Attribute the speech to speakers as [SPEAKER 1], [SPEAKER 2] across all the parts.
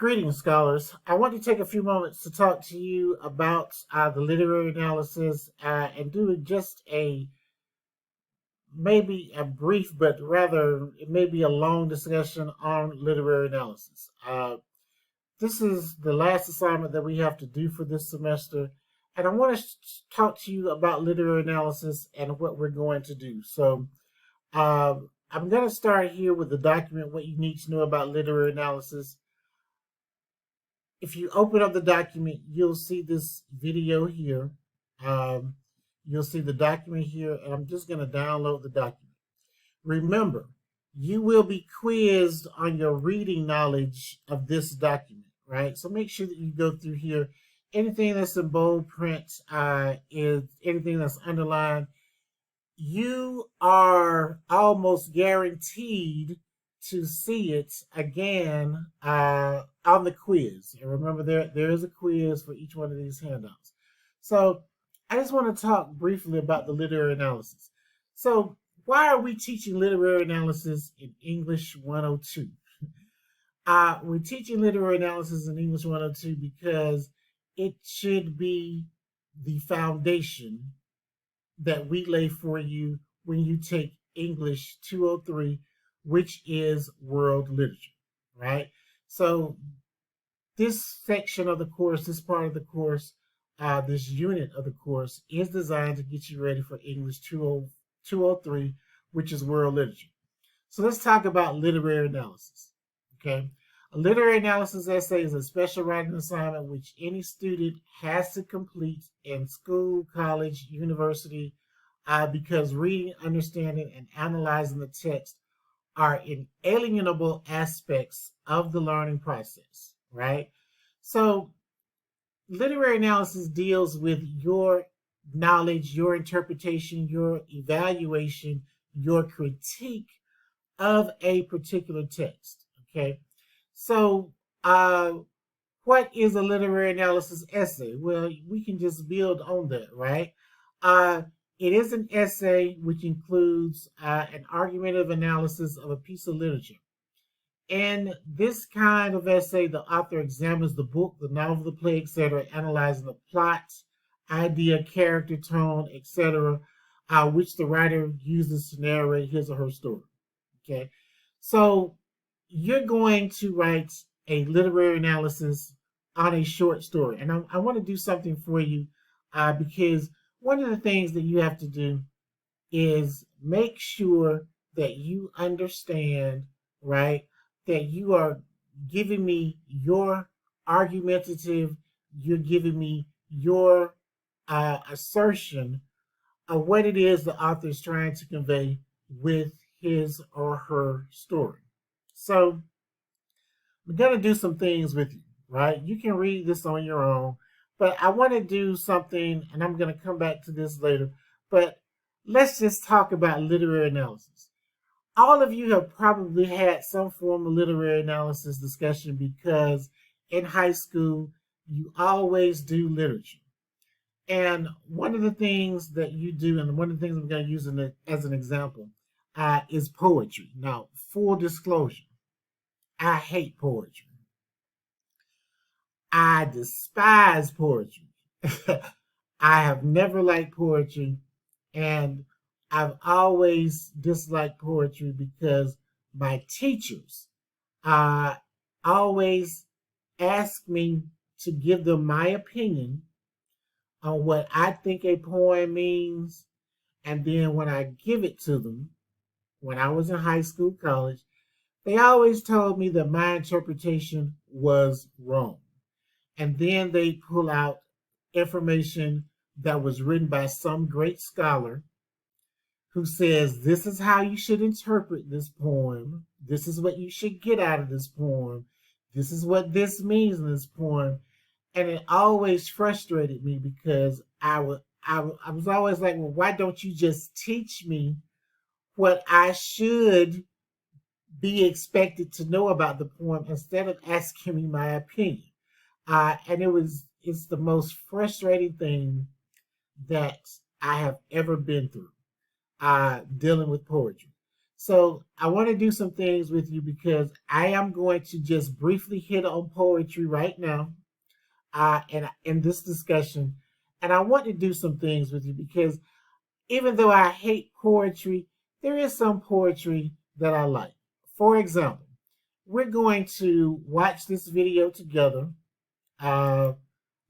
[SPEAKER 1] Greetings, scholars. I want to take a few moments to talk to you about the literary analysis and do just a maybe a brief, but rather it may be a long discussion on literary analysis. This is the last assignment that we have to do for this semester, and I want to talk to you about literary analysis and what we're going to do. Uh, I'm going to start here with the document, what you need to know about literary analysis. If you open up the document, you'll see this video here. Um, you'll see the document here, and I'm just going to download the document. Remember, you will be quizzed on your reading knowledge of this document, right? So make sure that you go through here. Anything that's in bold print is anything that's underlined. You are almost guaranteed to see it again on the quiz. And remember, there is a quiz for each one of these handouts. So I just want to talk briefly about the literary analysis. So why are we teaching literary analysis in English 102? We're teaching literary analysis in English 102 because it should be the foundation that we lay for you when you take English 203, which is world literature, right? So this section of the course, this part of the course, this unit of the course is designed to get you ready for English 203, which is world literature. So let's talk about literary analysis, okay? A literary analysis essay is a special writing assignment which any student has to complete in school, college, university, because reading, understanding, and analyzing the text are inalienable aspects of the learning process, right? So literary analysis deals with your knowledge, your interpretation, your evaluation, your critique of a particular text, okay? So what is a literary analysis essay? Well, we can just build on that, right? It is an essay which includes an argumentative analysis of a piece of literature. In this kind of essay, the author examines the book, the novel, the play, etc., analyzing the plot, idea, character, tone, etc., which the writer uses to narrate his or her story. Okay, so you're going to write a literary analysis on a short story, and I want to do something for you because one of the things that you have to do is make sure that you understand, right, that you are giving me your argumentative, you're giving me your assertion of what it is the author is trying to convey with his or her story. So we're going to do some things with you, right? You can read this on your own, but I want to do something, and I'm going to come back to this later, but let's just talk about literary analysis. All of you have probably had some form of literary analysis discussion because in high school, you always do literature. And one of the things that you do, and one of the things I'm going to use as an example, is poetry. Now, full disclosure, I hate poetry. I despise poetry. I have never liked poetry, and I've always disliked poetry because my teachers always ask me to give them my opinion on what I think a poem means, and then when I give it to them, when I was in high school, college, they always told me that my interpretation was wrong. And then they pull out information that was written by some great scholar who says, this is how you should interpret this poem. This is what you should get out of this poem. This is what this means in this poem. And it always frustrated me because I was always like, well, why don't you just teach me what I should be expected to know about the poem instead of asking me my opinion? And it's the most frustrating thing that I have ever been through, dealing with poetry. So I want to do some things with you because I am going to just briefly hit on poetry right now, and in this discussion, and I want to do some things with you because even though I hate poetry, there is some poetry that I like. For example, we're going to watch this video together, uh,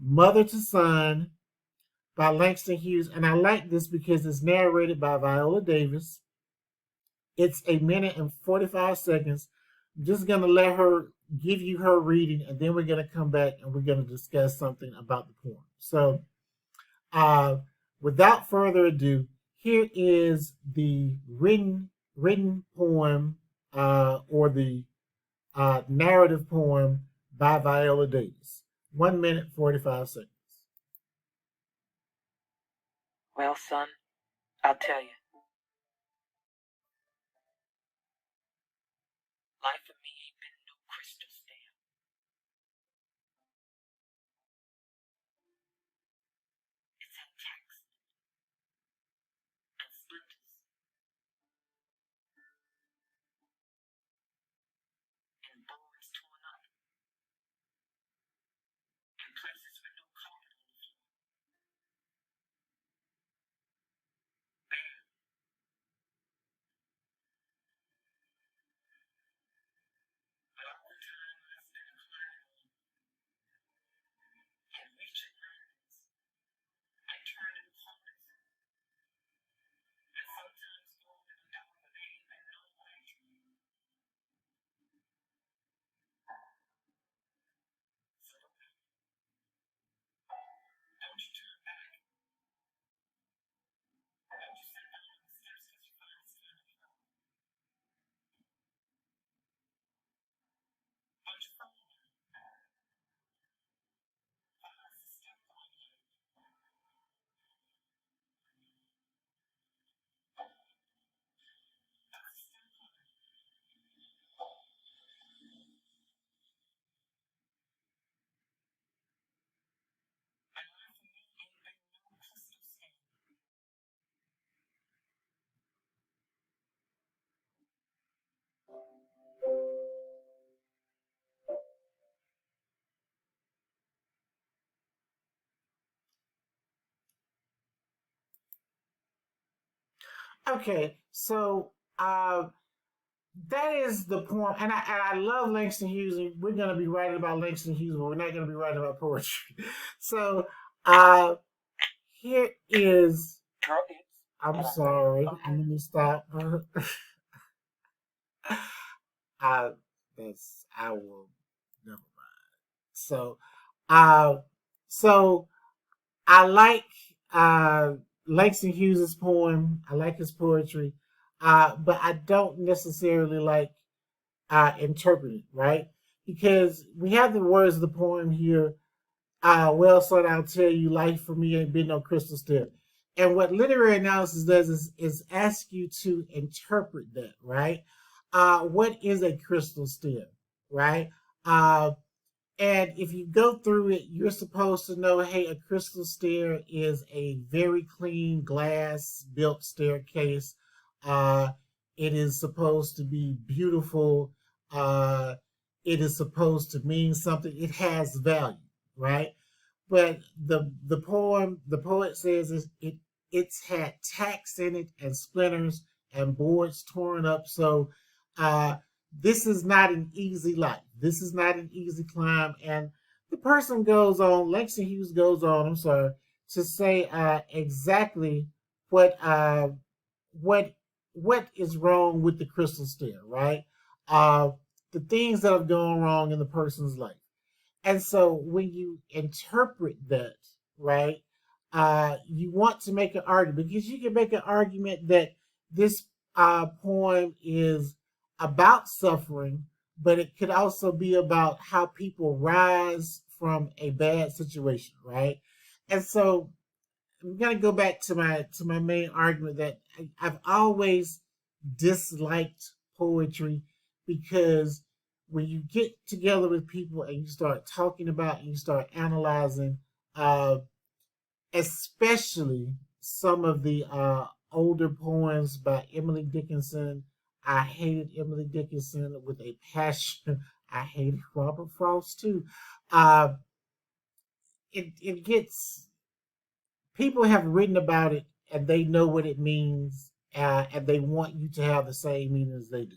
[SPEAKER 1] Mother to Son by Langston Hughes. And I like this because it's narrated by Viola Davis. It's a minute and 45 seconds. I'm just going to let her give you her reading, and then we're going to come back and we're going to discuss something about the poem. So, uh, without further ado, here is the written poem, or the narrative poem by Viola Davis. 1 minute 45 seconds.
[SPEAKER 2] Well, son, I'll tell you. Life for me ain't been no crystal stair. It's had cracks and splinters and boards torn up and places with no carpet on the floor. Bare. But all the time I spent climbing and reaching mountains and turning corners and sometimes going down the name and no way. So don't you turn back. Don't you sit down on the steps because you find it's time to go. Don't you fall down. Follow the step on you. That's the step on you. And life for me ain't been no crystal stair.
[SPEAKER 1] Okay, so that is the point, and I love Langston Hughes. And we're going to be writing about Langston Hughes, but we're not going to be writing about poetry. So, uh, here is.
[SPEAKER 2] Girl, it's.
[SPEAKER 1] I'm sorry.
[SPEAKER 2] Okay.
[SPEAKER 1] Let me stop. uh, that's I will. Never mind. So, uh, so I like uh Langston Hughes' poem. I like his poetry, but I don't necessarily like interpret it, right? Because we have the words of the poem here. Well, son, I'll tell you, life for me ain't been no crystal stair. And what literary analysis does is ask you to interpret that, right? What is a crystal stair, right? Uh, and if you go through it, you're supposed to know, hey, a crystal stair is a very clean glass built staircase. Uh, it is supposed to be beautiful. Uh, it is supposed to mean something. It has value, right? But the poet says it's had tacks in it and splinters and boards torn up. So uh, this is not an easy life. This is not an easy climb. And the person goes on, Langston Hughes goes on, I'm sorry, to say exactly what uh, what what is wrong with the crystal stair, right? Uh, the things that have gone wrong in the person's life. And so when you interpret that, right, you want to make an argument because you can make an argument that this poem is about suffering, but it could also be about how people rise from a bad situation, right? And so I'm gonna go back to my main argument that I've always disliked poetry because when you get together with people and you start talking about and you start analyzing, uh, especially some of the older poems by Emily Dickinson, I hated Emily Dickinson with a passion. I hated Robert Frost too. Uh, it gets people have written about it and they know what it means, and they want you to have the same meaning as they do.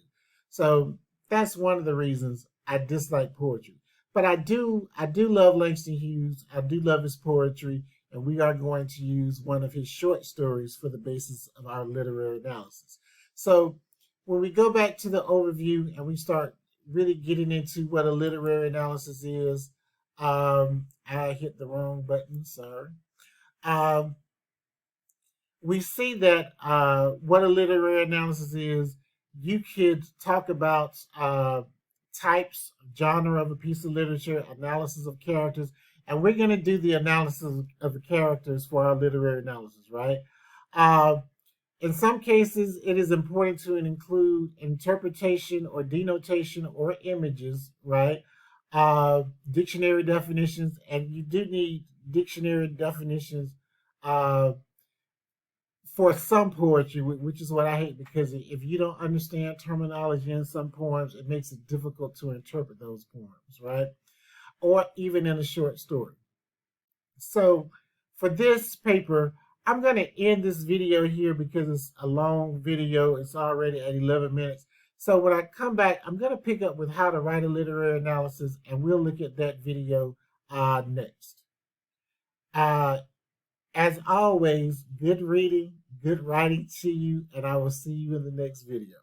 [SPEAKER 1] So that's one of the reasons I dislike poetry. But I do love Langston Hughes. I do love his poetry, and we are going to use one of his short stories for the basis of our literary analysis. So when we go back to the overview and we start really getting into what a literary analysis is, I hit the wrong button. Sorry. Um, we see that what a literary analysis is, you could talk about types, genre of a piece of literature, analysis of characters, and we're going to do the analysis of the characters for our literary analysis, right? Uh, in some cases, it is important to include interpretation or denotation or images, right? Dictionary definitions, and you do need dictionary definitions uh, for some poetry, which is what I hate, because if you don't understand terminology in some poems, it makes it difficult to interpret those poems, right? Or even in a short story. So for this paper, I'm going to end this video here because it's a long video. It's already at 11 minutes. So when I come back, I'm going to pick up with how to write a literary analysis, and we'll look at that video next. Uh, as always, good reading, good writing to you, and I will see you in the next video.